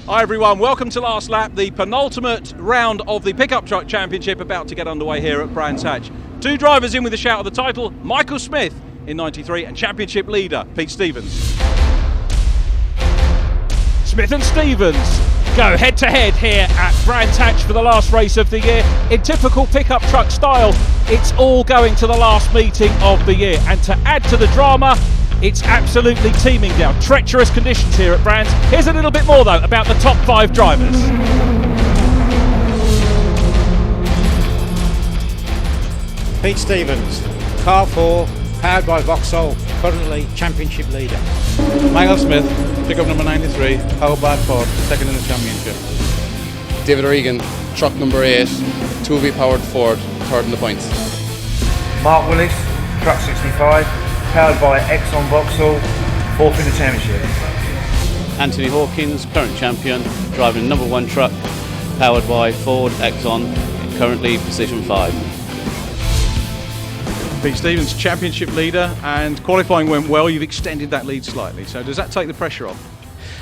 Hi everyone, welcome to Last Lap, the penultimate round of the Pickup Truck Championship about to get underway here at Brands Hatch. Two drivers in with a shout of the title, Michael Smith in 93 and Championship leader Pete Stevens. Smith and Stevens go head to head here at Brands Hatch for the last race of the year. In typical pickup truck style, it's all going to the last meeting of the year, and to add to the drama, it's absolutely teeming down. Treacherous conditions here at Brands. Here's a little bit more though about the top 5 drivers. Pete Stevens, car 4, powered by Vauxhall, currently championship leader. Michael Smith, pickup number 93, powered by Ford, second in the championship. David O'Regan, truck number 8, 2V powered Ford, third in the points. Mark Willis, truck 65, powered by Exxon Vauxhall, fourth in the championship. Anthony Hawkins, current champion, driving number 1 truck, powered by Ford Exxon, currently position 5. Pete Stevens, championship leader, and qualifying went well. You've extended that lead slightly, so does that take the pressure off?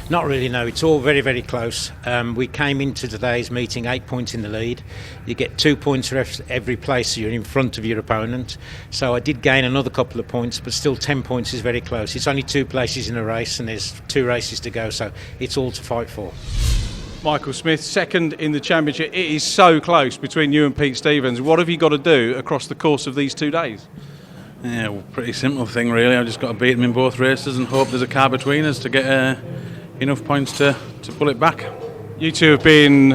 Not really, no. It's all very, very close. We came into today's meeting 8 points in the lead. You get 2 points for every place you're in front of your opponent. So I did gain another couple of points, but still 10 points is very close. It's only 2 places in a race, and there's 2 races to go, so it's all to fight for. Michael Smith, second in the championship. It is so close between you and Pete Stevens. What have you got to do across the course of these 2 days? Yeah, well, pretty simple thing really. I've just got to beat him in both races and hope there's a car between us to get enough points to pull it back. You two have been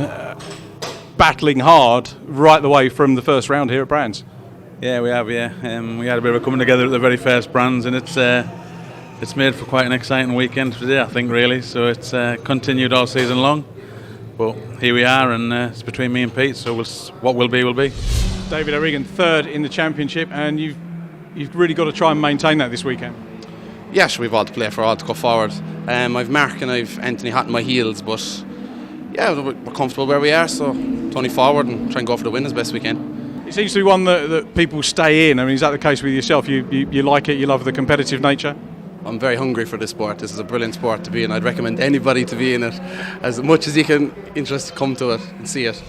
battling hard right the way from the first round here at Brands. Yeah, we have, yeah. We had a bit of a coming together at the very first Brands, and it's made for quite an exciting weekend today, I think, really. So it's continued all season long. But here we are, and it's between me and Pete, so what will be, will be. David O'Regan, third in the championship, and you've really got to try and maintain that this weekend. Yes, we've all to play for, all to go forward. I've Mark and I've Anthony hot in my heels, but yeah, we're comfortable where we are, so it's only forward and try and go for the win as best we can. It seems to be one that people stay in. I mean, is that the case with yourself? You like it, you love the competitive nature? I'm very hungry for this sport. This is a brilliant sport to be in. I'd recommend anybody to be in it as much as you can interest to come to it and see it.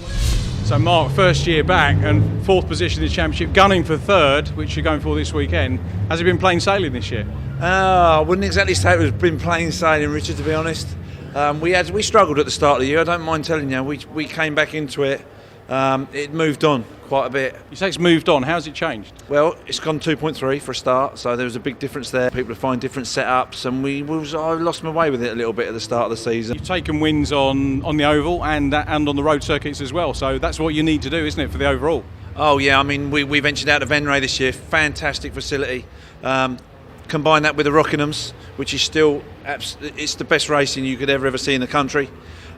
So Mark, first year back and 4th position in the championship, gunning for 3rd, which you're going for this weekend. Has it been plain sailing this year? I wouldn't exactly say it was been plain sailing, Richard, to be honest. We struggled at the start of the year, I don't mind telling you. We came back into it. It moved on quite a bit. You say it's moved on. How's it changed? Well, it's gone 2.3 for a start, so there was a big difference there. People find different setups, and I lost my way with it a little bit at the start of the season. You've taken wins on the oval and on the road circuits as well, so that's what you need to do, isn't it, for the overall? Oh yeah, I mean we ventured out to Venray this year. Fantastic facility. Combine that with the Rockinghams, which is still it's the best racing you could ever see in the country.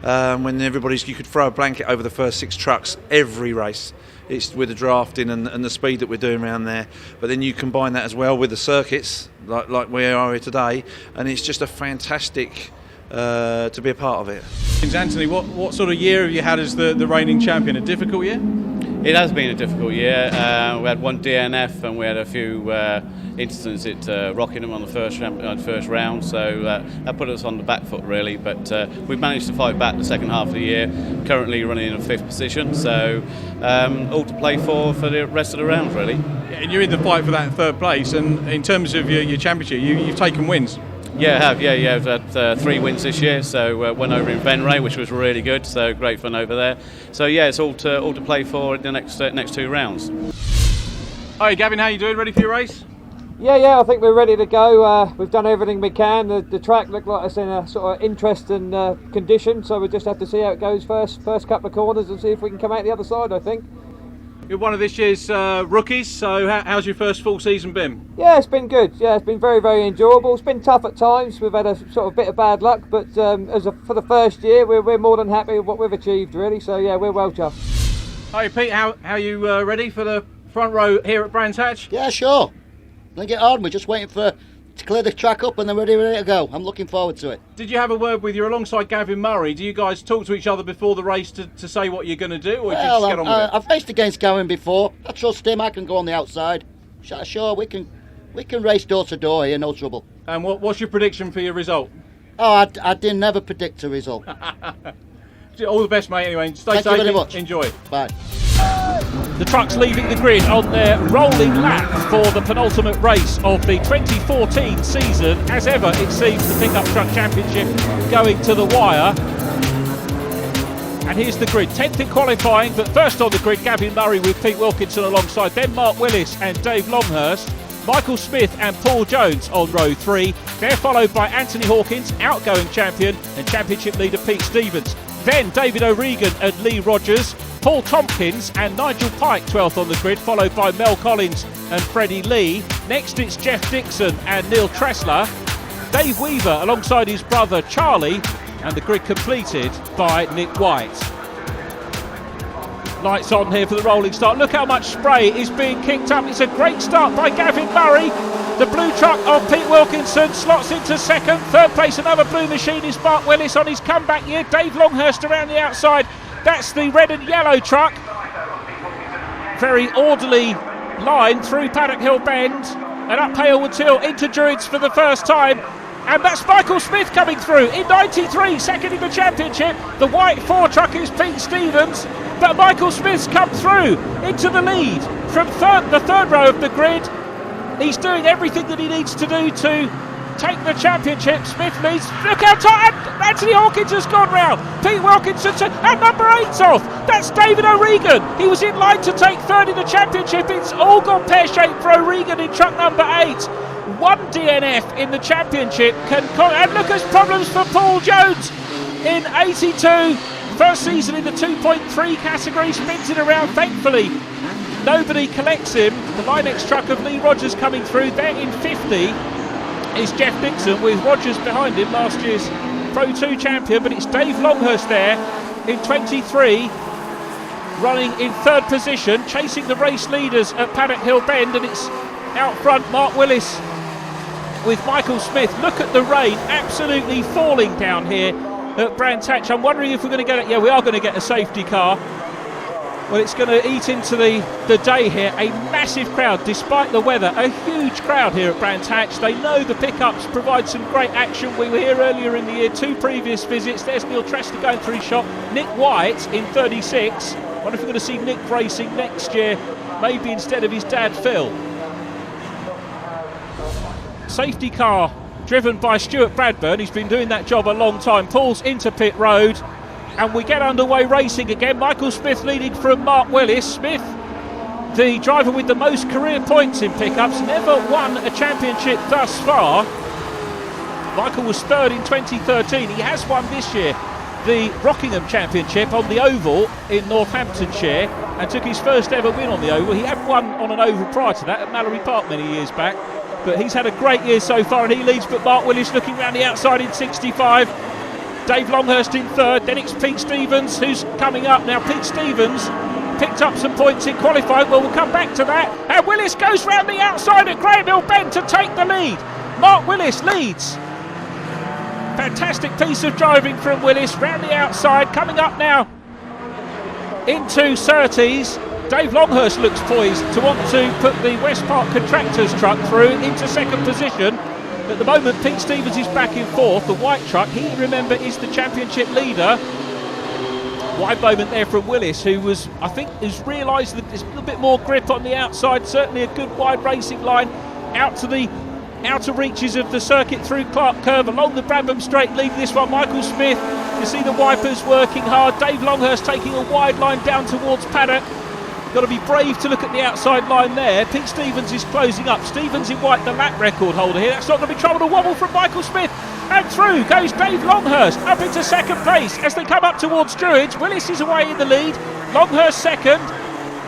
When you could throw a blanket over the first 6 trucks every race. It's with the drafting and the speed that we're doing around there. But then you combine that as well with the circuits, like we are here today, and it's just a fantastic to be a part of it. Anthony, what sort of year have you had as the reigning champion? A difficult year? It has been a difficult year. We had 1 DNF and we had a few incidents at Rockingham on the first round, so that put us on the back foot really, but we've managed to fight back the second half of the year, currently running in a 5th position, so all to play for the rest of the round really. And you're in the fight for that in 3rd place, and in terms of your championship, you've taken wins. Yeah, I have. Yeah, I've had 3 wins this year. So went over in Venray, which was really good. So great fun over there. So yeah, it's all to play for in the next 2 rounds. Hi, Gavin. How you doing? Ready for your race? Yeah, I think we're ready to go. We've done everything we can. The track looked like it's in a sort of interesting condition, so we just have to see how it goes first couple of corners and see if we can come out the other side, I think. You're one of this year's rookies, so how's your first full season been? Yeah, it's been good. Yeah, it's been very, very enjoyable. It's been tough at times. We've had a sort of bit of bad luck, but for the first year, we're more than happy with what we've achieved, really. So yeah, we're well chuffed. Hi, Pete. How are you ready for the front row here at Brands Hatch? Yeah, sure. Then get on. We're just waiting to clear the track up and then we're ready to go. I'm looking forward to it. Did you have a word with, you're alongside Gavin Murray, do you guys talk to each other before the race to say what you're going to do, or did you just get on with it? I've raced against Gavin before. I trust him. I can go on the outside. Sure, we can race door to door here, no trouble. And what's your prediction for your result? Oh, I didn't never predict a result. All the best, mate. Anyway, stay Thank safe. you very much. Enjoy. Bye. The trucks leaving the grid on their rolling lap for the penultimate race of the 2014 season. As ever, it seems the Pickup Truck Championship going to the wire. And here's the grid. 10th in qualifying, but first on the grid, Gavin Murray with Pete Wilkinson alongside, then Mark Willis and Dave Longhurst, Michael Smith and Paul Jones on row 3. They're followed by Anthony Hawkins, outgoing champion, and championship leader Pete Stevens. Then David O'Regan and Lee Rogers, Paul Tompkins and Nigel Pike 12th on the grid, followed by Mel Collins and Freddie Lee. Next it's Jeff Dixon and Neil Tressler, Dave Weaver alongside his brother Charlie, and the grid completed by Nick White. Lights on here for the rolling start. Look how much spray is being kicked up. It's a great start by Gavin Murray. The blue truck of Pete Wilkinson slots into second. Third place, another blue machine, is Mark Willis on his comeback year. Dave Longhurst around the outside. That's the red and yellow truck. Very orderly line through Paddock Hill Bend and up Hailwood Hill into Druids for the first time. And that's Michael Smith coming through in 93, second in the championship. The white 4 truck is Pete Stevens, but Michael Smith's come through into the lead from the third row of the grid. He's doing everything that he needs to do to take the championship. Smith leads. Look how tight Anthony Hawkins has gone round. Pete Wilkinson and number 8's off. That's David O'Regan. He was in line to take third in the championship. It's all gone pear-shaped for O'Regan in truck number 8. 1 DNF in the championship and look at problems for Paul Jones in 82. First season in the 2.3 category, spins it around. Thankfully nobody collects him. The Linex truck of Lee Rogers coming through. There in 50 is Jeff Dixon with Rogers behind him, last year's Pro 2 champion, but it's Dave Longhurst there in 23 running in third position, chasing the race leaders at Paddock Hill Bend, and it's out front Mark Willis with Michael Smith. Look at the rain absolutely falling down here at Brands Hatch. I'm wondering if we're going to get it. Yeah, we are going to get a safety car. Well, it's going to eat into the day here. A massive crowd despite the weather. A huge crowd here at Brands Hatch. They know the pickups provide some great action. We were here earlier in the year, 2 previous visits. There's Neil Tressler going through his shot. Nick White in 36. I wonder if we're going to see Nick racing next year, maybe instead of his dad Phil. Safety car driven by Stuart Bradburn. He's been doing that job a long time. Pulls into pit road and we get underway racing again. Michael Smith leading from Mark Willis. Smith, the driver with the most career points in pickups, never won a championship thus far. Michael was third in 2013. He has won this year the Rockingham Championship on the Oval in Northamptonshire and took his first ever win on the Oval. He had won on an Oval prior to that at Mallory Park many years back. But he's had a great year so far and he leads, but Mark Willis looking round the outside in 65. Dave Longhurst in third, then it's Pete Stevens who's coming up. Now Pete Stevens picked up some points in qualifying, well we'll come back to that. And Willis goes round the outside at Graham Hill Bend to take the lead. Mark Willis leads. Fantastic piece of driving from Willis, round the outside, coming up now into Surtees. Dave Longhurst looks poised to want to put the West Park Contractors truck through into second position. At the moment, Pete Stevens is back in fourth. The white truck, he, remember, is the championship leader. Wide moment there from Willis, who was, I think, has realised that there's a little bit more grip on the outside. Certainly a good wide racing line out to the outer reaches of the circuit through Clark Curve along the Brabham Straight, leading this one. Michael Smith, you see the wipers working hard. Dave Longhurst taking a wide line down towards Paddock. Got to be brave to look at the outside line there. Pete Stevens is closing up. Stevens in white, the lap record holder here. That's not going to be trouble. A wobble from Michael Smith. And through goes Dave Longhurst up into second place as they come up towards Druids. Willis is away in the lead. Longhurst second.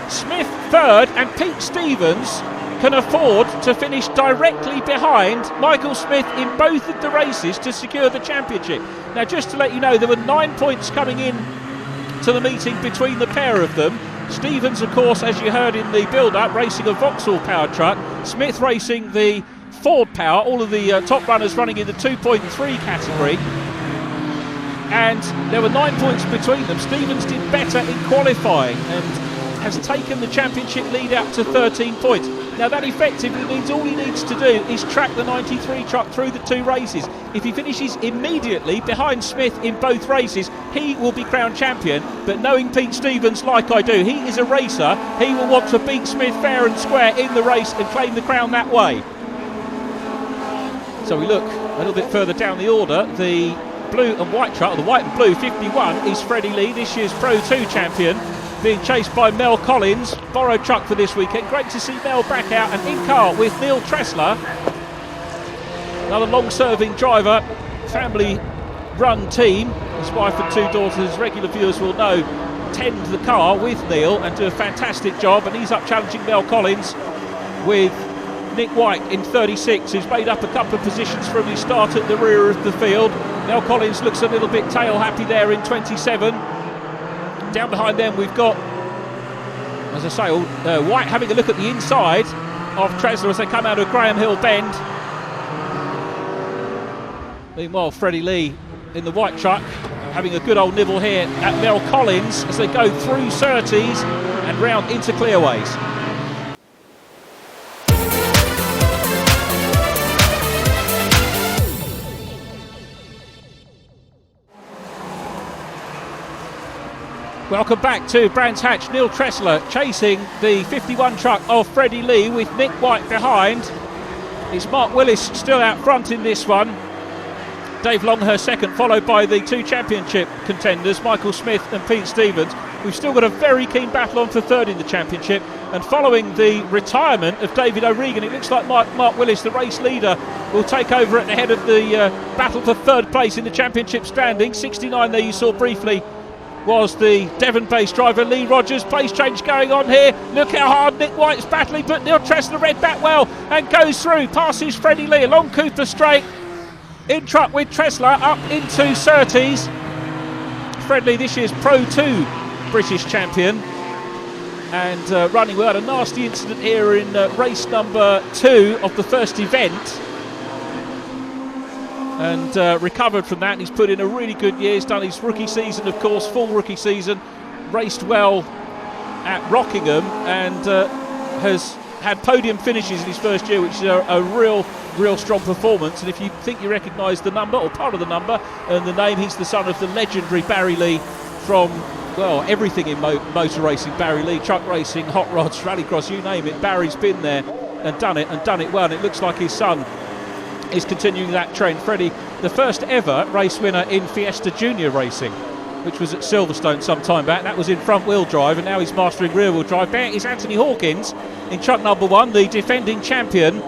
Smith third. And Pete Stevens can afford to finish directly behind Michael Smith in both of the races to secure the championship. Now, just to let you know, there were 9 points coming in to the meeting between the pair of them. Stevens, of course, as you heard in the build-up, racing a Vauxhall powered truck. Smith racing the Ford Power. All of the top runners running in the 2.3 category. And there were 9 points between them. Stevens did better in qualifying and has taken the championship lead out to 13 points. Now that effectively means all he needs to do is track the 93 truck through the 2 races. If he finishes immediately behind Smith in both races, he will be crowned champion. But knowing Pete Stevens like I do, he is a racer. He will want to beat Smith fair and square in the race and claim the crown that way. So we look a little bit further down the order. The blue and white truck, the white and blue 51, is Freddie Lee, this year's Pro 2 champion, being chased by Mel Collins, borrowed truck for this weekend. Great to see Mel back out and in car with Neil Tressler, another long-serving driver, family-run team. His wife and 2 daughters, regular viewers will know, tend the car with Neil and do a fantastic job, and he's up challenging Mel Collins with Nick White in 36, who's made up a couple of positions from his start at the rear of the field. Mel Collins looks a little bit tail happy there in 27. Down behind them we've got, as I say, White having a look at the inside of Tressler as they come out of Graham Hill Bend. Meanwhile, Freddie Lee in the white truck having a good old nibble here at Mel Collins as they go through Surtees and round into Clearways. Welcome back to Brands Hatch. Neil Tressler chasing the 51 truck of Freddie Lee with Nick White behind. It's Mark Willis still out front in this one. Dave Longhurst second, followed by the 2 championship contenders, Michael Smith and Pete Stevens. We've still got a very keen battle on for third in the championship. And following the retirement of David O'Regan, it looks like Mark Willis, the race leader, will take over at the head of the battle for third place in the championship standing. 69 there you saw briefly was the Devon-based driver Lee Rogers. Place change going on here. Look how hard Nick White's battling, but Neil Tressler read that well and goes through, passes Freddie Lee along Cooper Straight. In truck with Tressler up into Surtees. Freddie Lee, this year's Pro 2 British champion, and running without a nasty incident here in race number 2 of the first event. And recovered from that, and he's put in a really good year. He's done his rookie season, of course, full rookie season, raced well at Rockingham, and has had podium finishes in his first year, which is a real strong performance. And if you think you recognise the number, or part of the number, and the name, he's the son of the legendary Barry Lee from, well, everything in motor racing. Barry Lee, truck racing, hot rods, rallycross, you name it. Barry's been there and done it well, and it looks like his son is continuing that trend. Freddie, the first ever race winner in Fiesta Junior racing, which was at Silverstone some time back. That was in front wheel drive, and now he's mastering rear wheel drive. There is Anthony Hawkins in truck number 1, the defending champion,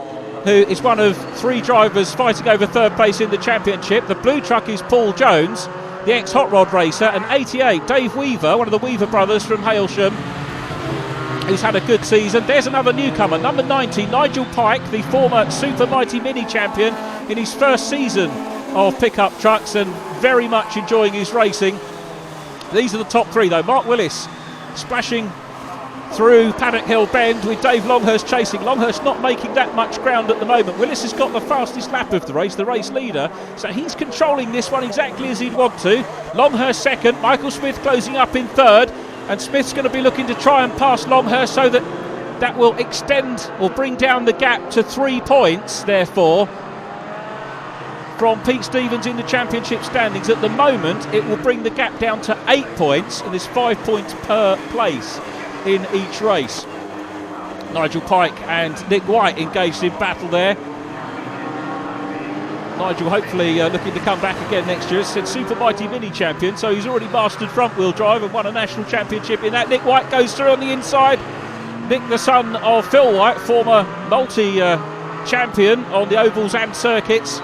who is one of 3 drivers fighting over third place in the championship. The blue truck is Paul Jones, the ex-hot rod racer, and 88, Dave Weaver, one of the Weaver brothers from Hailsham, who's had a good season. There's another newcomer, number 90, Nigel Pike, the former Super Mighty Mini champion, in his first season of pickup trucks and very much enjoying his racing. These are the top 3 though. Mark Willis splashing through Paddock Hill Bend with Dave Longhurst chasing. Longhurst not making that much ground at the moment. Willis has got the fastest lap of the race leader, so he's controlling this one exactly as he'd want to. Longhurst second, Michael Smith closing up in third, and Smith's going to be looking to try and pass Longhurst so that will extend or bring down the gap to 3 points, therefore, from Pete Stevens in the championship standings. At the moment, it will bring the gap down to 8 points, and there's 5 points per place in each race. Nigel Pike and Nick White engaged in battle there. Nigel hopefully looking to come back again next year. As I said, Super Mighty Mini champion, so he's already mastered front wheel drive and won a national championship in that. Nick White goes through on the inside. Nick, the son of Phil White, former multi-champion on the ovals and circuits.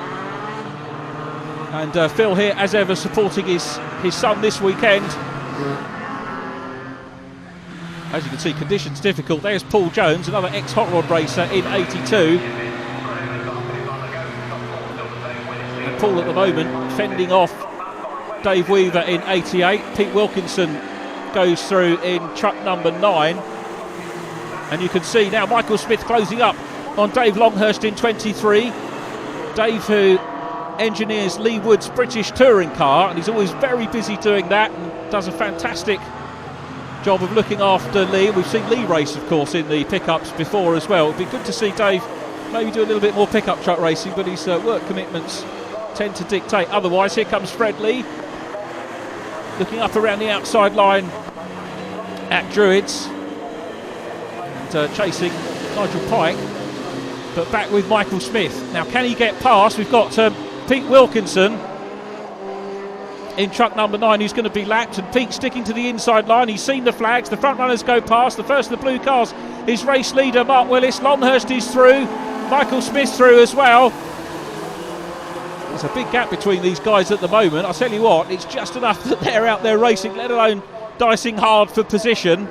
And Phil here, as ever, supporting his son this weekend. As you can see, conditions difficult. There's Paul Jones, another ex-hot rod racer in 82. And Paul at the moment fending off Dave Weaver in 88. Pete Wilkinson goes through in truck number 9. And you can see now Michael Smith closing up on Dave Longhurst in 23. Dave, who engineers Lee Wood's British touring car, and he's always very busy doing that and does a fantastic job of looking after Lee. We've seen Lee race, of course, in the pickups before as well. It'd be good to see Dave maybe do a little bit more pickup truck racing, but his work commitments tend to dictate otherwise. Here comes Fred Lee, looking up around the outside line at Druids, and chasing Nigel Pike, but back with Michael Smith. Now, can he get past? We've got Pete Wilkinson in truck number 9, who's going to be lapped, and Pete sticking to the inside line. He's seen the flags, the front runners go past. The first of the blue cars is race leader Mark Willis. Longhurst is through, Michael Smith through as well. There's a big gap between these guys at the moment. I'll tell you what, it's just enough that they're out there racing, let alone dicing hard for position.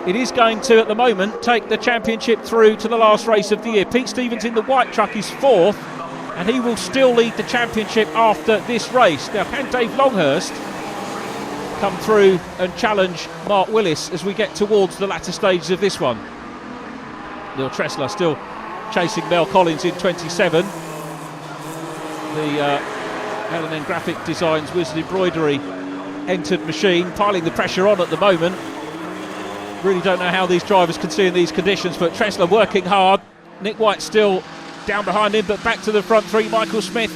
It is going to, at the moment, take the championship through to the last race of the year. Pete Stevens in the white truck is 4th, and he will still lead the championship after this race. Now, can Dave Longhurst come through and challenge Mark Willis as we get towards the latter stages of this one? Neil Tressler still chasing Mel Collins in 27. The L&N Graphic Designs Wizard Embroidery entered machine, piling the pressure on at the moment. Really don't know how these drivers can see in these conditions, but Tressler working hard. Nick White still down behind him, but back to the front three. Michael Smith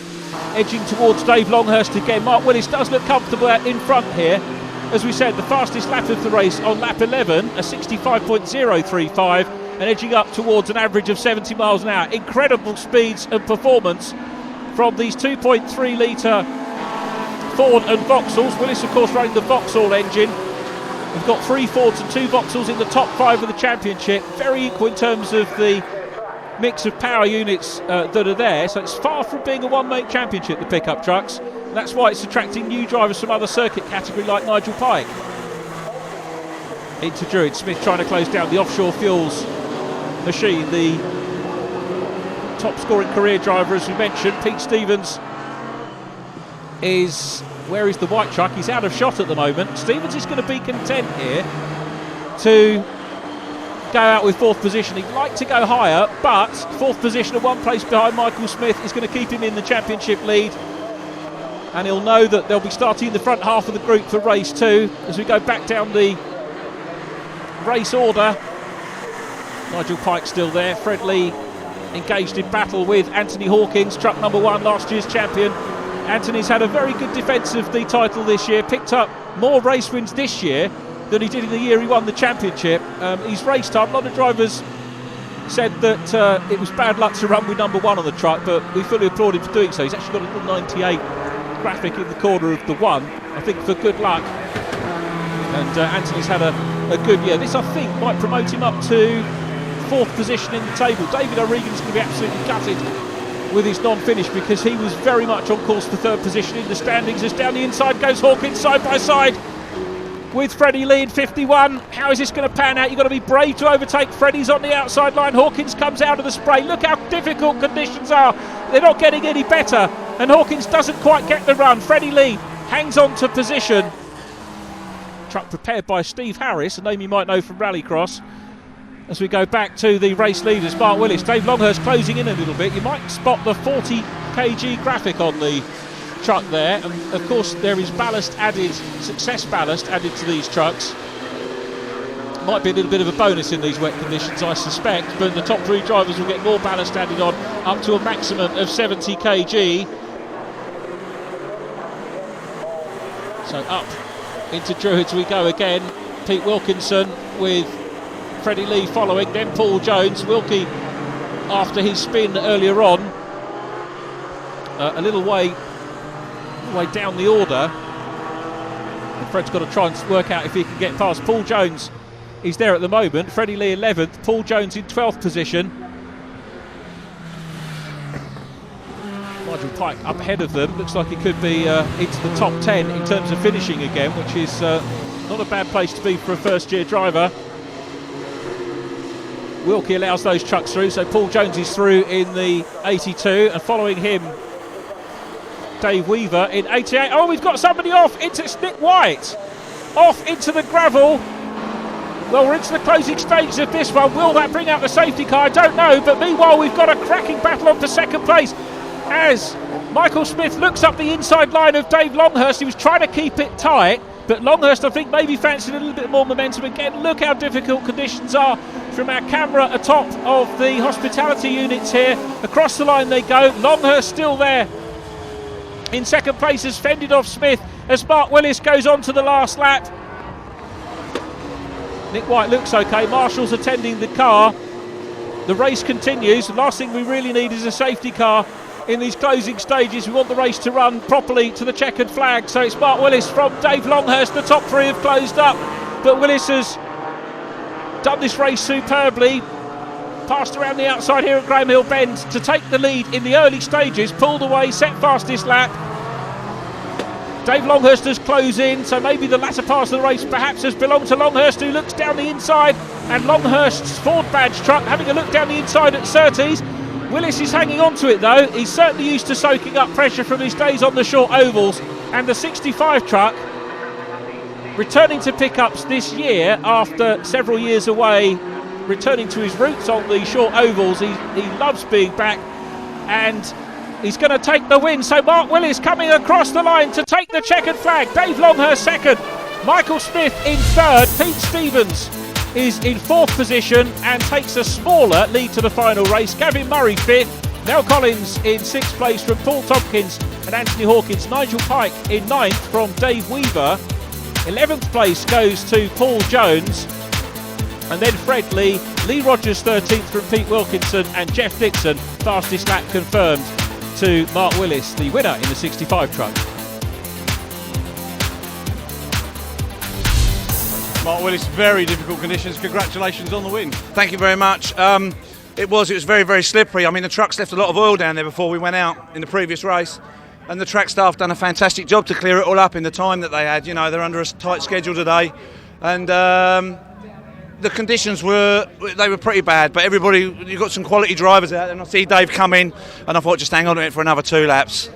edging towards Dave Longhurst again. Mark Willis does look comfortable out in front here. As we said, the fastest lap of the race on lap 11, a 65.035, and edging up towards an average of 70 miles an hour. Incredible speeds and performance from these 2.3 litre Ford and Vauxhalls. Willis, of course, running the Vauxhall engine. We've got 3 Fords and 2 Vauxhalls in the top 5 of the championship. Very equal in terms of the mix of power units that are there, so it's far from being a one-make championship, the pickup trucks, and that's why it's attracting new drivers from other circuit category like Nigel Pike. Into Druid, Smith trying to close down the Offshore Fuels machine, the top scoring career driver, as we mentioned. Pete Stevens is, where is the white truck? He's out of shot at the moment. Stevens is going to be content here to go out with 4th position. He'd like to go higher, but 4th position and 1 place behind Michael Smith is going to keep him in the championship lead, and he'll know that they'll be starting in the front half of the group for race 2 as we go back down the race order. Nigel Pike still there. Fred Lee engaged in battle with Anthony Hawkins, truck number 1, last year's champion. Anthony's had a very good defence of the title this year, picked up more race wins this year than he did in the year he won the championship. He's raced hard. A lot of drivers said that it was bad luck to run with number 1 on the truck, but we fully applaud him for doing so. He's actually got a little 98 graphic in the corner of the 1, I think for good luck. And Anthony's had a good year. This, I think, might promote him up to 4th position in the table. David O'Regan's going to be absolutely gutted with his non-finish, because he was very much on course for 3rd position in the standings. As down the inside goes Hawkins, side by side with Freddie Lee in 51. How is this going to pan out? You've got to be brave to overtake. Freddie's on the outside line. Hawkins comes out of the spray. Look how difficult conditions are. They're not getting any better, and Hawkins doesn't quite get the run. Freddie Lee hangs on to position. Truck prepared by Steve Harris, a name you might know from Rallycross. As we go back to the race leaders, Mark Willis, Dave Longhurst closing in a little bit. You might spot the 40 kg graphic on the truck there, and of course there is ballast added, success ballast added to these trucks. Might be a little bit of a bonus in these wet conditions, I suspect, but the top 3 drivers will get more ballast added on, up to a maximum of 70 kg. So up into Druids we go again. Pete Wilkinson with Freddie Lee following, then Paul Jones. Wilkie, after his spin earlier on, a little way down the order, and Fred's got to try and work out if he can get past. Paul Jones is there at the moment. Freddie Lee 11th, Paul Jones in 12th position. Nigel Pike up ahead of them. Looks like he could be into the top 10 in terms of finishing again, which is not a bad place to be for a first year driver. Wilkie allows those trucks through, so Paul Jones is through in the 82, and following him Dave Weaver in 88. Oh, we've got somebody off. It's Nick White off into the gravel. Well, we're into the closing stages of this one. Will that bring out the safety car? I don't know, but meanwhile we've got a cracking battle on for 2nd place as Michael Smith looks up the inside line of Dave Longhurst. He was trying to keep it tight, But Longhurst, I think, maybe fancied a little bit more momentum again. Look how difficult conditions are from our camera atop of the hospitality units here. Across the line they go. Longhurst still there. In second place has fended off Smith as Mark Willis goes on to the last lap. Nick White looks okay. Marshall's attending the car. The race continues. The last thing we really need is a safety car in these closing stages. We want the race to run properly to the checkered flag. So it's Mark Willis from Dave Longhurst. The top three have closed up, but Willis has done this race superbly. Passed around the outside here at Graham Hill Bend to take the lead in the early stages. Pulled away, set fastest lap. Dave Longhurst has closed in, so maybe the latter part of the race perhaps has belonged to Longhurst, who looks down the inside. And Longhurst's Ford badge truck having a look down the inside at Surtees. Willis is hanging on to it though. He's certainly used to soaking up pressure from his days on the short ovals. And the 65 truck returning to pickups this year after several years away, returning to his roots on the short ovals. He loves being back, and he's going to take the win. So Mark Willis coming across the line to take the checkered flag. Dave Longhurst second, Michael Smith in third. Pete Stevens is in fourth position and takes a smaller lead to the final race. Gavin Murray fifth, Nell Collins in sixth place from Paul Tompkins and Anthony Hawkins. Nigel Pike in ninth from Dave Weaver. 11th place goes to Paul Jones, and then Fred Lee, Lee Rogers 13th from Pete Wilkinson, and Jeff Dixon fastest lap confirmed to Mark Willis, the winner in the 65 truck. Mark Willis, very difficult conditions. Congratulations on the win. Thank you very much. It was very, very slippery. I mean, the truck's left a lot of oil down there before we went out in the previous race, and the track staff done a fantastic job to clear it all up in the time that they had. You know, they're under a tight schedule today, and the conditions were pretty bad. But everybody, you've got some quality drivers out there, and I see Dave come in, and I thought just hang on to it for another 2 laps.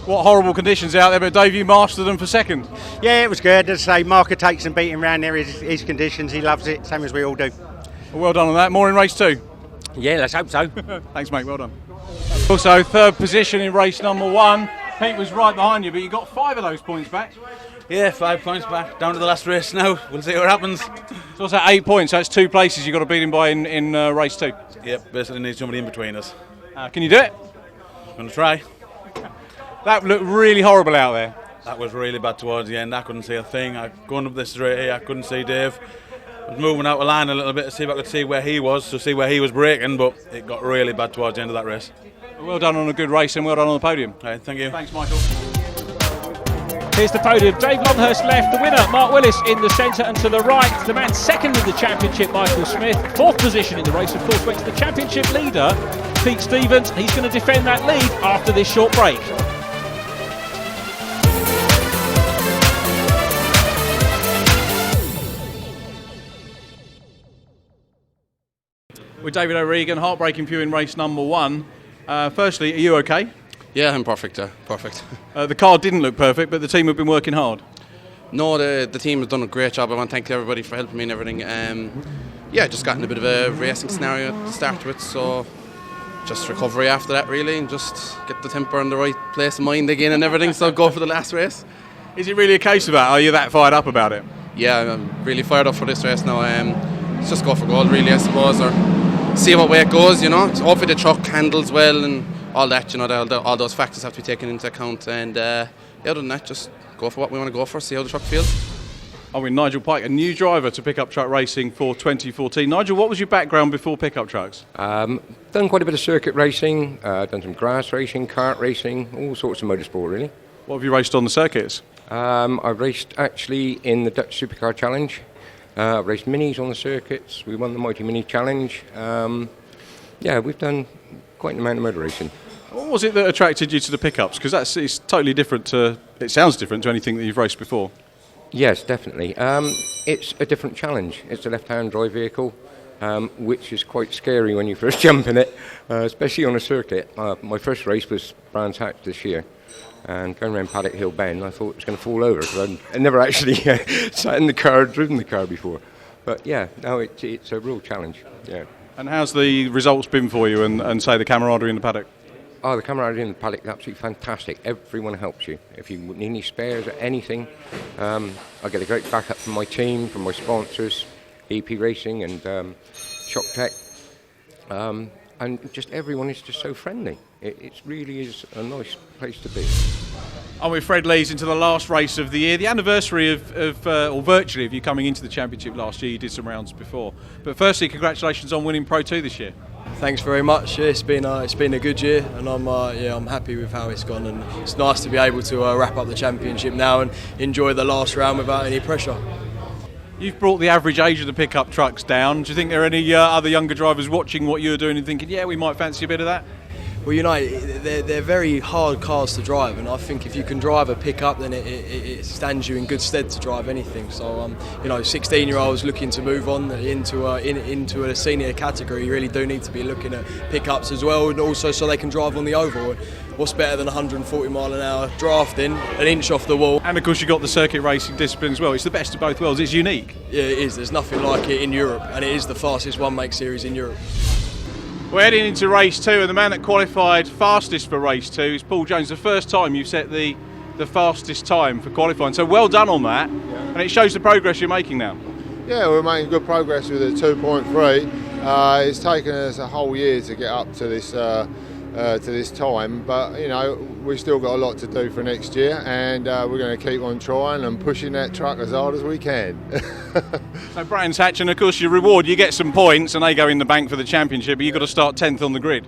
What horrible conditions out there, but Dave, you mastered them for second. Yeah, it was good. As I say, Marker takes some beating around there, his conditions. He loves it, same as we all do. Well done on that. More in race 2. Yeah, let's hope so. Thanks, mate. Well done. Also, third position in race number 1. Pete was right behind you, but you got 5 of those points back. Yeah, 5 points back. Down to the last race now. We'll see what happens. So what's that, 8 points? So that's 2 places you've got to beat him by in race 2. Yep, basically need somebody in between us. Can you do it? I'm going to try. That looked really horrible out there. That was really bad towards the end. I couldn't see a thing. Going up this straight here, I couldn't see Dave. I was moving out of line a little bit to see if I could see where he was, to see where he was braking, but it got really bad towards the end of that race. Well done on a good race and well done on the podium. Okay, thank you. Thanks, Michael. Here's the podium. Dave Longhurst left, the winner Mark Willis in the centre, and to the right the man second in the championship, Michael Smith. Fourth position in the race, of course, went to the championship leader, Pete Stevens. He's going to defend that lead after this short break. With David O'Regan, heartbreaking for you in race number 1. Firstly, are you okay? Yeah, I'm perfect. Perfect. The car didn't look perfect, but the team have been working hard. No, the team has done a great job. I want to thank everybody for helping me and everything. Just got in a bit of a racing scenario to start with, so just recovery after that really, and just get the temper in the right place of mind again and everything, so go for the last race. Is it really a case of that? Are you that fired up about it? Yeah, I'm really fired up for this race now. Let's just go for gold really, I suppose, or see what way it goes, you know. Hopefully the truck handles well and all that, you know, all those factors have to be taken into account, and other than that, just go for what we want to go for, see how the truck feels. Oh, with Nigel Pike, a new driver to pickup truck racing for 2014. Nigel, what was your background before pickup trucks? Done quite a bit of circuit racing, done some grass racing, kart racing, all sorts of motorsport really. What have you raced on the circuits? I've raced actually in the Dutch Supercar Challenge. I've raced minis on the circuits. We won the Mighty Mini Challenge. We've done quite an amount of motor racing. What was it that attracted you to the pickups? Because it's totally different to, it sounds different to anything that you've raced before. Yes, definitely. It's a different challenge. It's a left-hand drive vehicle, which is quite scary when you first jump in it, especially on a circuit. My first race was Brands Hatch this year, and going around Paddock Hill Bend, I thought it was going to fall over because I'd never actually sat in the car, driven the car before. But yeah, no, it's a real challenge. Yeah. And how's the results been for you and say the camaraderie in the paddock? the camaraderie in the paddock is absolutely fantastic. Everyone helps you. If you need any spares or anything, I get a great backup from my team, from my sponsors, EP Racing and Shock Tech. And just everyone is just so friendly. It really is a nice place to be. I'm with Fred Lees into the last race of the year, the anniversary or virtually of you coming into the championship last year. You did some rounds before, but firstly, congratulations on winning Pro 2 this year. Thanks very much. Yeah, it's been a good year, and I'm happy with how it's gone, and it's nice to be able to wrap up the championship now and enjoy the last round without any pressure. You've brought the average age of the pickup trucks down. Do you think there are any other younger drivers watching what you're doing and thinking, yeah, we might fancy a bit of that? Well, you know, they're very hard cars to drive, and I think if you can drive a pickup, then it stands you in good stead to drive anything. So, 16-year-olds looking to move on into a senior category, you really do need to be looking at pickups as well, and also so they can drive on the oval. What's better than 140 mile an hour drafting an inch off the wall? And of course you've got the circuit racing discipline as well. It's the best of both worlds. It's unique. Yeah, it is. There's nothing like it in Europe, and it is the fastest one-make series in Europe. We're heading into race 2, and the man that qualified fastest for race 2 is Paul Jones. The first time you've set the fastest time for qualifying, so well done on that. Yeah. And it shows the progress you're making now. Yeah, we're making good progress with the 2.3. It's taken us a whole year to get up to this time, but we've still got a lot to do for next year, and we're going to keep on trying and pushing that truck as hard as we can. So Brands Hatch, and of course your reward, you get some points and they go in the bank for the championship, but you've got to start 10th on the grid.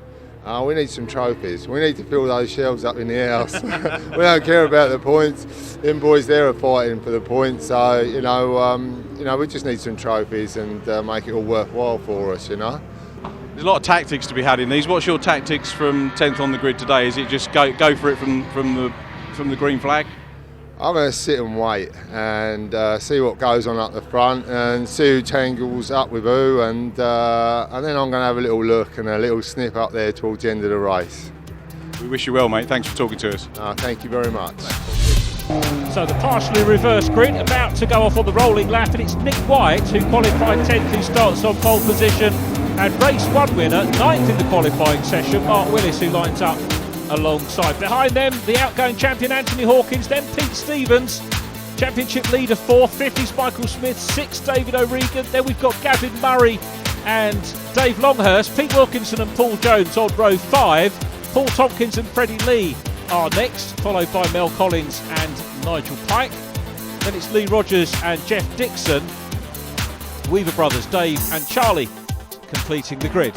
We need some trophies. We need to fill those shelves up in the house. We don't care about the points. Them boys there are fighting for the points, so we just need some trophies and make it all worthwhile for us. There's a lot of tactics to be had in these. What's your tactics from 10th on the grid today? Is it just go for it from the green flag? I'm going to sit and wait and see what goes on up the front and see who tangles up with who, and then I'm going to have a little look and a little sniff up there towards the end of the race. We wish you well, mate. Thanks for talking to us. Thank you very much. So the partially reversed grid about to go off on the rolling lap, and it's Nick White who qualified 10th, who starts on pole position, and race 1 winner, 9th in the qualifying session, Mark Willis, who lines up alongside. Behind them, the outgoing champion Anthony Hawkins, then Pete Stevens, championship leader 4th, 5th is Michael Smith, 6th David O'Regan, then we've got Gavin Murray and Dave Longhurst, Pete Wilkinson and Paul Jones on row 5, Paul Tompkins and Freddie Lee are next, followed by Mel Collins and Nigel Pike. Then it's Lee Rogers and Jeff Dixon, Weaver brothers Dave and Charlie completing the grid.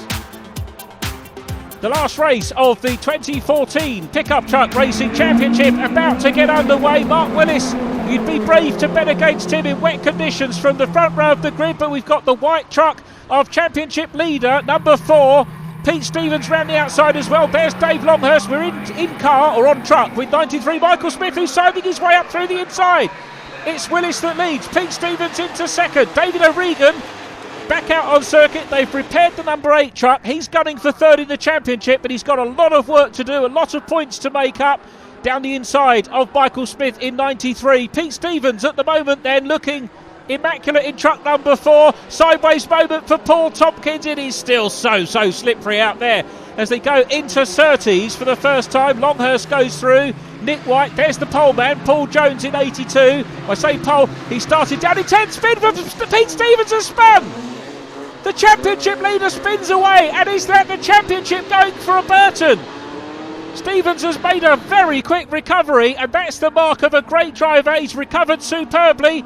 The last race of the 2014 Pickup Truck Racing Championship about to get underway. Mark Willis, you'd be brave to bet against him in wet conditions from the front row of the grid, but we've got the white truck of championship leader number 4, Pete Stevens, round the outside as well. There's Dave Longhurst. We're in car or on truck with 93 Michael Smith, who's sounding his way up through the inside. It's Willis that leads. Pete Stevens into second. David O'Regan back out on circuit. They've repaired the number 8 truck. He's gunning for 3rd in the championship, but he's got a lot of work to do, a lot of points to make up down the inside of Michael Smith in 93. Pete Stevens at the moment then looking immaculate in truck number 4. Sideways moment for Paul Tompkins. It is still so slippery out there as they go into Surtees for the first time. Longhurst goes through. Nick White, there's the pole man, Paul Jones in 82. I say pole, he started down in 10th, spin, but Pete Stevens has spun. The championship leader spins away, and is that the championship going for a Burton? Stevens has made a very quick recovery, and that's the mark of a great driver. He's recovered superbly,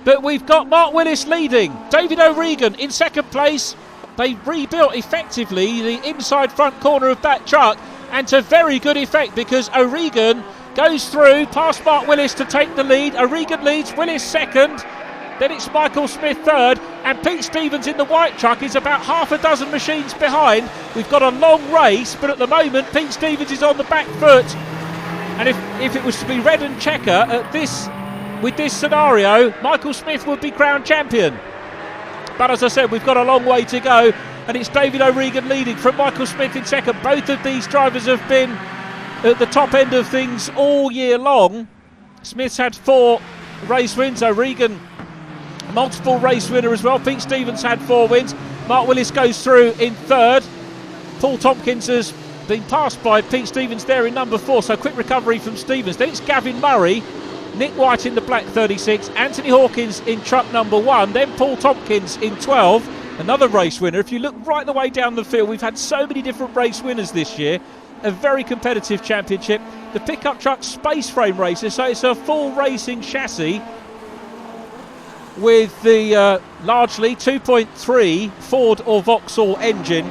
but we've got Mark Willis leading. David O'Regan in second place. They rebuilt effectively the inside front corner of that truck, and to very good effect, because O'Regan goes through past Mark Willis to take the lead. O'Regan leads, Willis second. Then it's Michael Smith third, and Pete Stevens in the white truck is about half a dozen machines behind. We've got a long race, but at the moment Pete Stevens is on the back foot. And if it was to be red and checker with this scenario, Michael Smith would be crowned champion. But as I said, we've got a long way to go, and it's David O'Regan leading from Michael Smith in second. Both of these drivers have been at the top end of things all year long. Smith's had 4 race wins. O'Regan, multiple race winner as well. Pete Stevens had 4 wins. Mark Willis goes through in third. Paul Tompkins has being passed by Pete Stevens there in number 4, so quick recovery from Stevens. Then it's Gavin Murray, Nick White in the black 36, Anthony Hawkins in truck number 1, then Paul Tompkins in 12, another race winner. If you look right the way down the field, we've had so many different race winners this year. A very competitive championship. The pickup truck space frame races, so it's a full racing chassis with the largely 2.3 Ford or Vauxhall engine.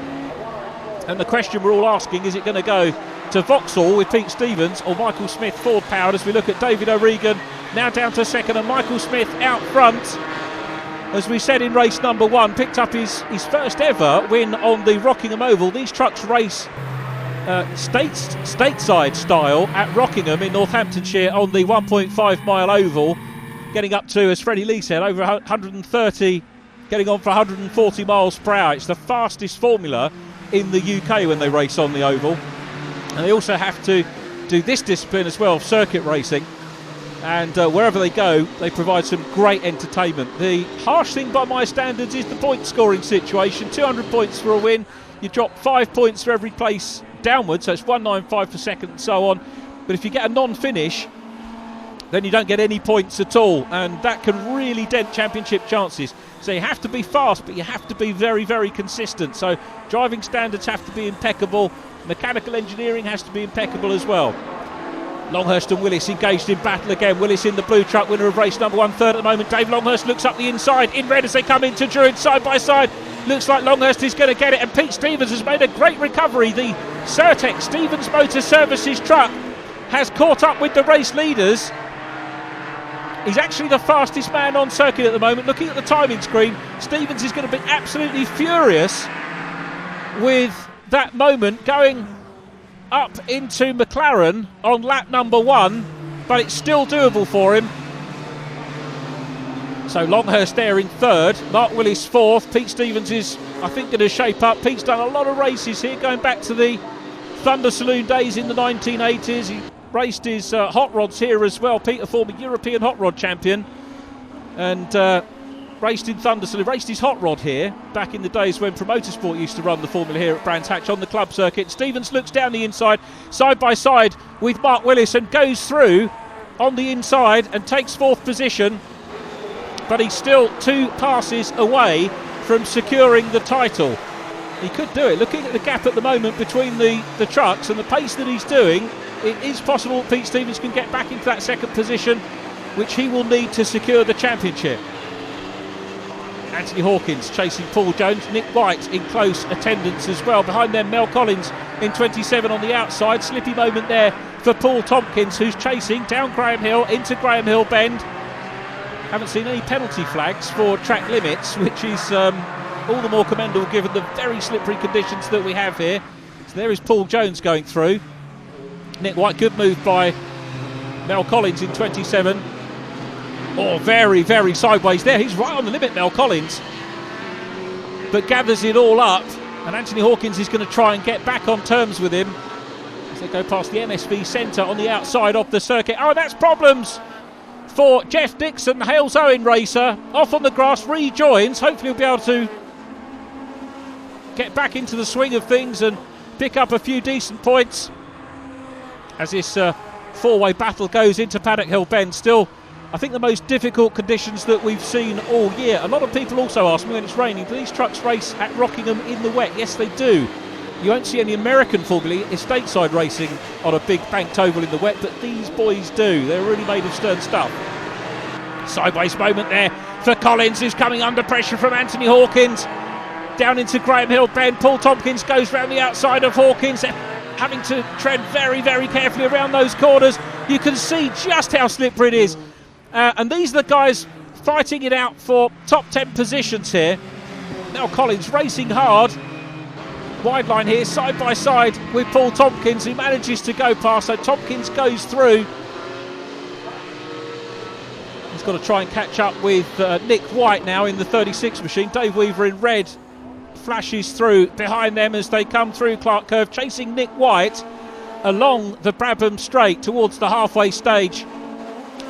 And the question we're all asking, is it going to go to Vauxhall with Pete Stevens or Michael Smith Ford powered, as we look at David O'Regan now down to second and Michael Smith out front. As we said in race number 1, picked up his first ever win on the Rockingham Oval. These trucks race stateside style at Rockingham in Northamptonshire on the 1.5 mile oval, getting up to, as Freddie Lee said, over 130, getting on for 140 miles per hour. It's the fastest formula in the UK when they race on the oval. And they also have to do this discipline as well, circuit racing. And wherever they go, they provide some great entertainment. The harsh thing by my standards is the point scoring situation. 200 points for a win. You drop 5 points for every place downwards, so it's 195 per second and so on. But if you get a non-finish, then you don't get any points at all, and that can really dent championship chances. So you have to be fast, but you have to be very, very consistent. So driving standards have to be impeccable. Mechanical engineering has to be impeccable as well. Longhurst and Willis engaged in battle again. Willis in the blue truck, winner of race number 1, third at the moment. Dave Longhurst looks up the inside in red as they come into Druid side by side. Looks like Longhurst is going to get it, and Pete Stevens has made a great recovery. The Certec Stevens Motor Services truck has caught up with the race leaders. He's actually the fastest man on circuit at the moment. Looking at the timing screen, Stevens is going to be absolutely furious with that moment, going up into McLaren on lap number 1, but it's still doable for him. So Longhurst there in third, Mark Willis fourth. Pete Stevens is, I think, going to shape up. Pete's done a lot of races here, going back to the Thunder Saloon days in the 1980s. He raced his hot rods here as well. Pete, a former European hot rod champion, and raced in Thunder Saloon, raced his hot rod here back in the days when Promotorsport used to run the formula here at Brands Hatch on the club circuit. Stevens looks down the inside, side by side with Mark Willis, and goes through on the inside and takes fourth position, but he's still 2 passes away from securing the title. He could do it. Looking at the gap at the moment between the trucks and the pace that he's doing, it is possible Pete Stevens can get back into that second position, which he will need to secure the championship. Anthony Hawkins chasing Paul Jones, Nick White in close attendance as well. Behind them, Mel Collins in 27 on the outside. Slippy moment there for Paul Tompkins, who's chasing down Graham Hill into Graham Hill Bend. Haven't seen any penalty flags for track limits, which is all the more commendable given the very slippery conditions that we have here. So there is Paul Jones going through. Nick White, good move by Mel Collins in 27. Oh, very, very sideways there. He's right on the limit, Mel Collins, but gathers it all up, and Anthony Hawkins is going to try and get back on terms with him as they go past the MSV Centre on the outside of the circuit. Oh, that's problems for Jeff Dixon, the Hales Owen racer. Off on the grass, rejoins. Hopefully he'll be able to get back into the swing of things and pick up a few decent points as this four-way battle goes into Paddock Hill Bend. Still, I think the most difficult conditions that we've seen all year. A lot of people also ask me when it's raining, do these trucks race at Rockingham in the wet? Yes, they do. You won't see any American Formula stateside racing on a big banked oval in the wet, but these boys do. They're really made of stern stuff. Sideways moment there for Collins, who's coming under pressure from Anthony Hawkins. Down into Graham Hill Bend. Paul Tompkins goes round the outside of Hawkins, having to tread very, very carefully around those corners. You can see just how slippery it is. And these are the guys fighting it out for top 10 positions here. Now Collins racing hard. Wide line here, side by side with Paul Tompkins, who manages to go past. So Tompkins goes through. He's got to try and catch up with Nick White now in the 36 machine. Dave Weaver in red flashes through behind them as they come through Clark Curve, chasing Nick White along the Brabham Straight towards the halfway stage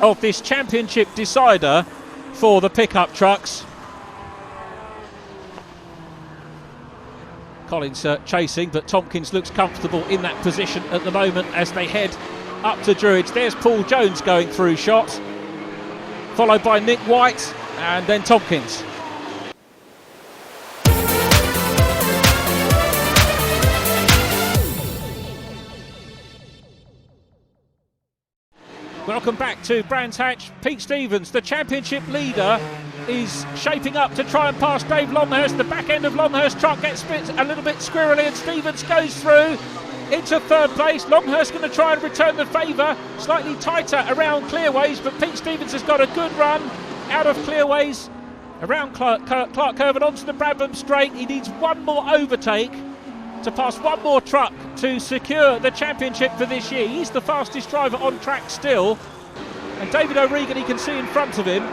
of this championship decider for the pickup trucks. Collins chasing, but Tompkins looks comfortable in that position at the moment as they head up to Druids. There's Paul Jones going through shot, followed by Nick White and then Tompkins. Welcome back to Brands Hatch. Pete Stevens, the championship leader, is shaping up to try and pass Dave Longhurst. The back end of Longhurst's truck gets split a little bit squirrely and Stevens goes through into third place. Longhurst going to try and return the favour, slightly tighter around Clearways, but Pete Stevens has got a good run out of Clearways around Clark Curve and onto the Bradham Straight. He needs one more overtake to pass one more truck to secure the championship for this year. He's the fastest driver on track still, and David O'Regan he can see in front of him.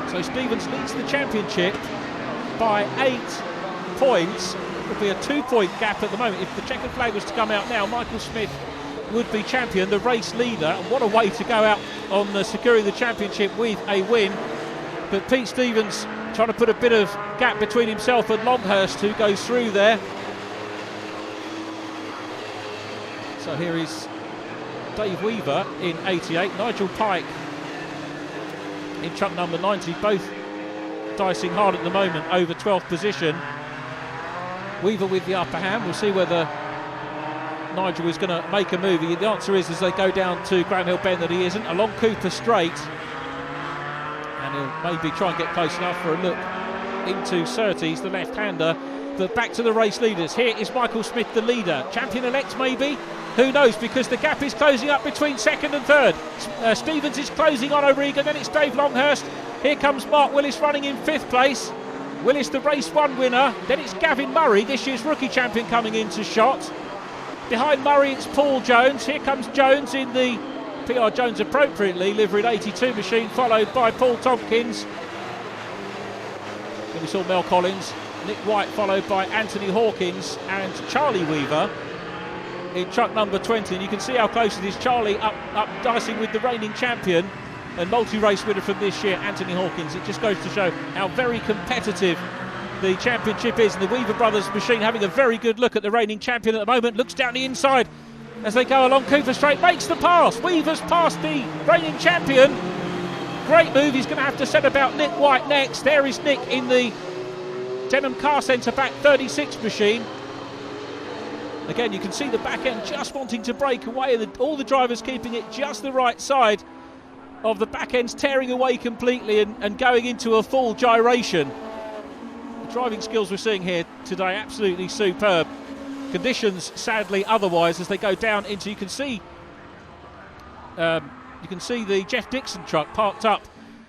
So Stevens leads the championship by 8 points. It would be a 2-point gap at the moment. If the checkered flag was to come out now, Michael Smith would be champion, the race leader. And what a way to go out on securing the championship with a win. But Pete Stevens trying to put a bit of gap between himself and Longhurst, who goes through there. So here is Dave Weaver in 88, Nigel Pike in truck number 90, both dicing hard at the moment over 12th position. Weaver with the upper hand. We'll see whether Nigel is going to make a move. The answer is, as they go down to Graham Hill Bend, that he isn't. Along Cooper Straight, and he'll maybe try and get close enough for a look into Surtees, the left-hander. But back to the race leaders. Here is Michael Smith, the leader. Champion-elect maybe? Who knows, because the gap is closing up between second and third. Stevens is closing on O'Regan, then it's Dave Longhurst. Here comes Mark Willis running in 5th place. Willis, the race 1 winner. Then it's Gavin Murray, this year's rookie champion, coming into shot. Behind Murray, it's Paul Jones. Here comes Jones in the PR Jones appropriately liveried 82 machine, followed by Paul Tompkins. Then we saw Mel Collins, Nick White, followed by Anthony Hawkins and Charlie Weaver in truck number 20. And you can see how close it is. Charlie up dicing with the reigning champion and multi-race winner from this year, Anthony Hawkins. It just goes to show how very competitive the championship is. And the Weaver brothers machine having a very good look at the reigning champion at the moment. Looks down the inside as they go along Cooper Straight, makes the pass. Weaver's past the reigning champion. Great move. He's going to have to set about Nick White next. There is Nick in the Denham Car Centre back 36 machine. Again, you can see the back end just wanting to break away, and all the drivers keeping it just the right side of the back ends, tearing away completely and going into a full gyration. The driving skills we're seeing here today, absolutely superb. Conditions sadly otherwise as they go down into, you can see the Jeff Dixon truck parked up.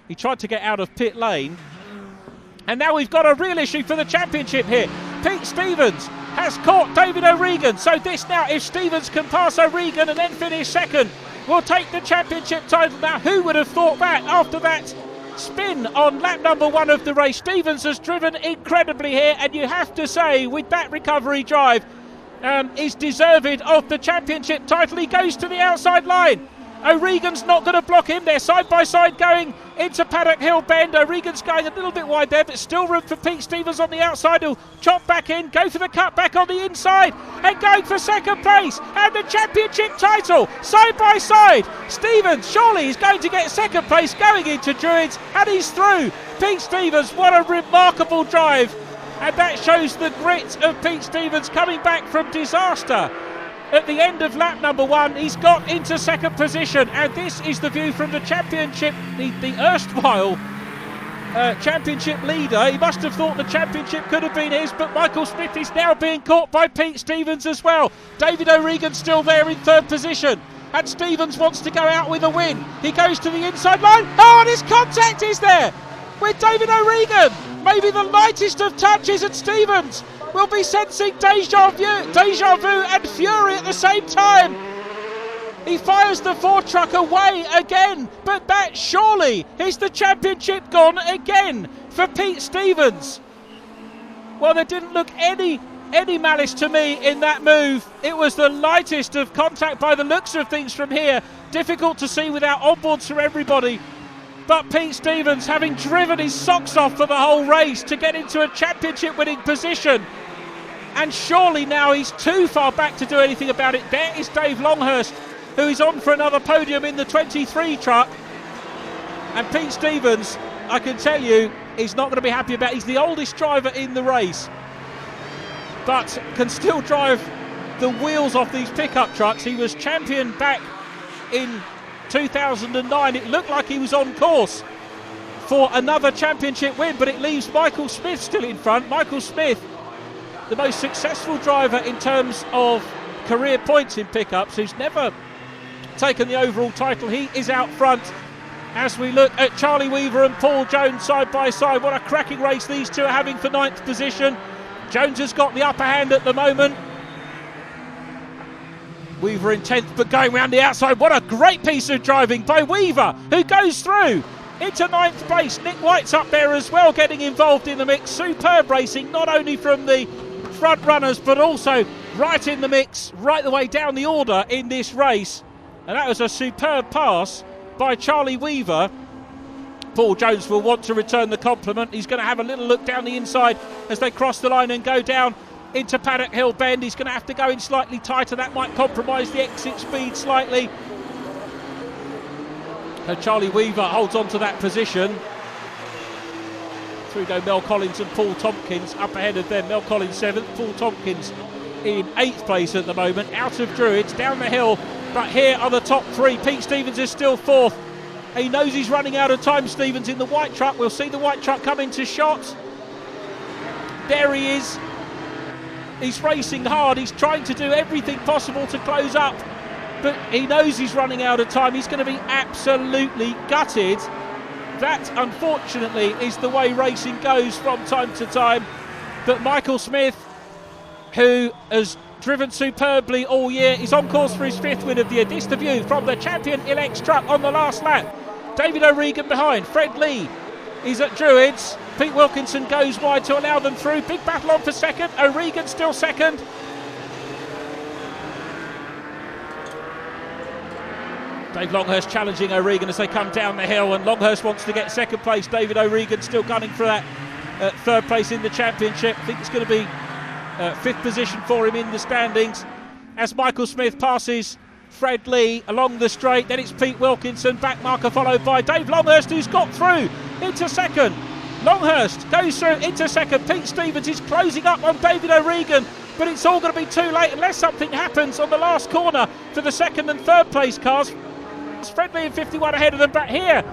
He tried to get out of pit lane, and now we've got a real issue for the championship here. Pete Stevens has caught David O'Regan, so this now, if Stevens can pass O'Regan and then finish second, will take the championship title. Now, who would have thought that after that spin on lap number 1 of the race? Stevens has driven incredibly here, and you have to say, with that recovery drive, is deserved of the championship title. He goes to the outside line. O'Regan's not going to block him. They're side by side going into Paddock Hill Bend. O'Regan's going a little bit wide there, but still room for Pete Stevens on the outside. He'll chop back in, go for the cut back on the inside, and going for second place and the championship title side by side. Stevens surely is going to get second place going into Druids, and he's through. Pete Stevens, what a remarkable drive, and that shows the grit of Pete Stevens coming back from disaster. At the end of lap number 1, he's got into second position, and this is the view from the championship, the erstwhile championship leader. He must have thought the championship could have been his, but Michael Smith is now being caught by Pete Stevens as well. David O'Regan still there in third position, and Stevens wants to go out with a win. He goes to the inside line. Oh, and his contact is there with David O'Regan. Maybe the lightest of touches, and Stevens will be sensing deja vu and fury at the same time. He fires the Ford truck away again, but that surely is the championship gone again for Pete Stevens. Well, there didn't look any malice to me in that move. It was the lightest of contact by the looks of things from here. Difficult to see without onboards for everybody. But Pete Stevens, having driven his socks off for the whole race to get into a championship winning position, And surely now he's too far back to do anything about it. There is Dave Longhurst, who is on for another podium in the 23 truck. And Pete Stevens, I can tell you, is not going to be happy about it. He's the oldest driver in the race, but can still drive the wheels off these pickup trucks. He was champion back in 2009. It looked like he was on course for another championship win, but it leaves Michael Smith still in front. Michael Smith, the most successful driver in terms of career points in pickups, who's never taken the overall title. He is out front as we look at Charlie Weaver and Paul Jones side by side. What a cracking race these two are having for 9th position. Jones has got the upper hand at the moment. Weaver in 10th, but going round the outside. What a great piece of driving by Weaver, who goes through into 9th place. Nick White's up there as well, getting involved in the mix. Superb racing, not only from the front runners, but also right in the mix, right the way down the order in this race. And that was a superb pass by Charlie Weaver. Paul Jones will want to return the compliment. He's going to have a little look down the inside as they cross the line and go down into Paddock Hill Bend. He's going to have to go in slightly tighter. That might compromise the exit speed slightly. So Charlie Weaver holds on to that position. Through go Mel Collins and Paul Tompkins up ahead of them. Mel Collins 7th, Paul Tompkins in 8th place at the moment. Out of Druids, down the hill, but here are the top 3. Pete Stevens is still 4th. He knows he's running out of time, Stevens, in the white truck. We'll see the white truck come into shot. There he is. He's racing hard. He's trying to do everything possible to close up, but he knows he's running out of time. He's going to be absolutely gutted. That, unfortunately, is the way racing goes from time to time. But Michael Smith, who has driven superbly all year, is on course for his 5th win of the year. This the view from the Champion-elect truck on the last lap. David O'Regan behind. Fred Lee is at Druids. Pete Wilkinson goes wide to allow them through. Big battle on for second. O'Regan still second. Dave Longhurst challenging O'Regan as they come down the hill, and Longhurst wants to get second place. David O'Regan still gunning for that 3rd place in the championship. I think it's going to be 5th position for him in the standings as Michael Smith passes Fred Lee along the straight. Then it's Pete Wilkinson, back marker followed by Dave Longhurst, who's got through into second. Longhurst goes through into second. Pete Stevens is closing up on David O'Regan, but it's all going to be too late unless something happens on the last corner for the 2nd and 3rd place cars. It's Fred Lee in 51 ahead of them, but here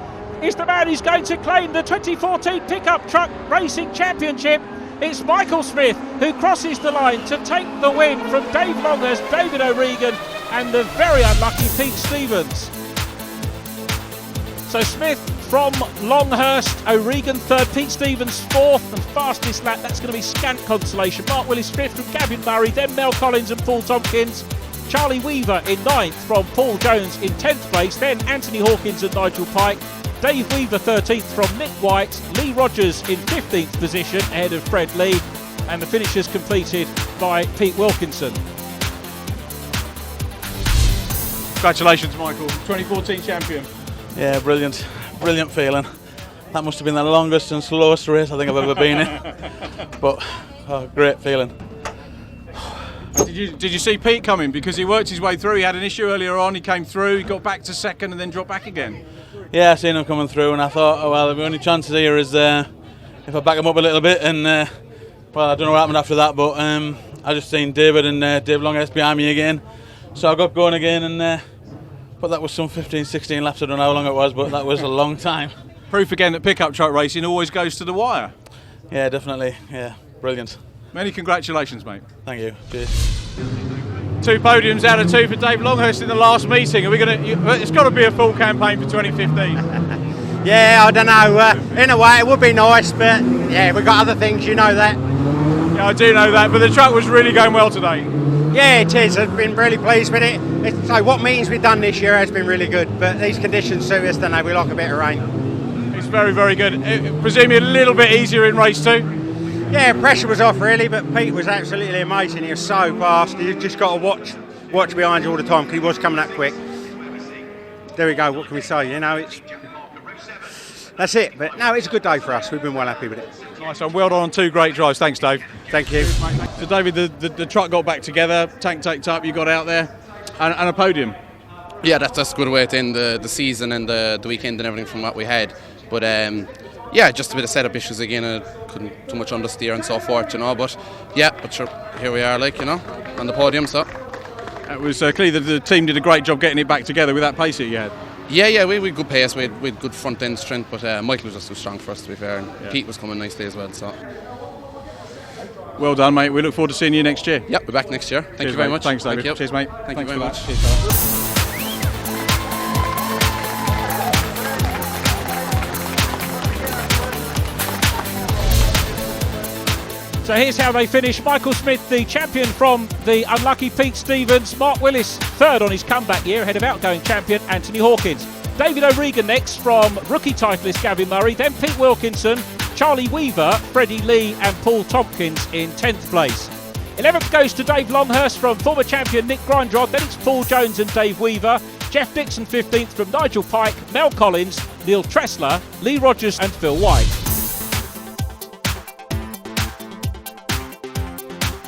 is the man who's going to claim the 2014 Pickup Truck Racing Championship. It's Michael Smith who crosses the line to take the win from Dave Longhurst, David O'Regan and the very unlucky Pete Stevens. So Smith from Longhurst, O'Regan 3rd, Pete Stevens 4th, and fastest lap, that's going to be scant consolation. Mark Willis 5th from Gavin Murray, then Mel Collins and Paul Tompkins. Charlie Weaver in 9th from Paul Jones in 10th place, then Anthony Hawkins and Nigel Pike. Dave Weaver 13th from Nick White, Lee Rogers in 15th position ahead of Fred Lee, and the finish is completed by Pete Wilkinson. Congratulations, Michael, 2014 champion. Yeah, brilliant feeling. That must have been the longest and slowest race I think I've ever been in, but great feeling. Did you see Pete coming? Because he worked his way through. He had an issue earlier on. He came through. He got back to second and then dropped back again. Yeah, I seen him coming through, and I thought, oh, well, the only chance here is if I back him up a little bit. And well, I don't know what happened after that, but I just seen David and Dave Longhurst behind me again, so I got going again, and but that was some 15, 16 laps. I don't know how long it was, but that was a long time. Proof again that pickup truck racing always goes to the wire. Yeah, definitely. Yeah, brilliant. Many congratulations, mate. Thank you. Cheers. 2 podiums out of 2 for Dave Longhurst in the last meeting. Are we going to? It's got to be a full campaign for 2015. Yeah, I don't know. In a way, it would be nice, but yeah, we've got other things. You know that. Yeah, I do know that. But the truck was really going well today. Yeah, it is. I've been really pleased with it. So what meetings we've done this year has been really good. But these conditions suit us, don't they? We like a bit of rain. It's very, very good. Presumably a little bit easier in race 2. Yeah, pressure was off really, but Pete was absolutely amazing. He was so fast. You just got to watch behind you all the time because he was coming up quick. There we go. What can we say? You know, that's it. But no, it's a good day for us. We've been well happy with it. Nice one. Well done on 2 great drives. Thanks, Dave. Thank you. So, David, the truck got back together, tank taped up, you got out there, and a podium. Yeah, that's a good way to end the season and the weekend and everything from what we had. But yeah, just a bit of setup issues again. Couldn't too much understeer and so forth, you know. But yeah, sure, here we are, like, you know, on the podium. So it was clear that the team did a great job getting it back together with that pace that you had. Yeah, we had good pace, we had good front end strength, but Michael was just too strong for us, to be fair, and Pete was coming nicely as well. So well done, mate. We look forward to seeing you next year. Yep, we're back next year. Thank you very much. Thanks, David. Thank you. Cheers, mate. Thank you very much. Cheers, fella. So here's how they finish. Michael Smith, the champion from the unlucky Pete Stevens. Mark Willis, third on his comeback year, ahead of outgoing champion Anthony Hawkins. David O'Regan next from rookie titleist Gavin Murray. Then Pete Wilkinson, Charlie Weaver, Freddie Lee and Paul Tompkins in 10th place. 11th goes to Dave Longhurst from former champion Nick Grindrod. Then it's Paul Jones and Dave Weaver. Jeff Dixon 15th from Nigel Pike, Mel Collins, Neil Tressler, Lee Rogers and Phil White.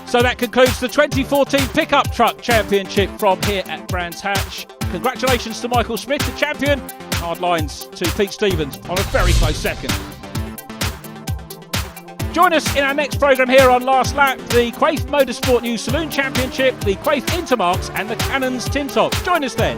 So that concludes the 2014 Pickup Truck Championship from here at Brands Hatch. Congratulations to Michael Smith, the champion. Hard lines to Pete Stevens on a very close second. Join us in our next programme here on Last Lap, the Quaife Motorsport News Saloon Championship, the Quaife Intermarks and the Cannons Tin Top. Join us then.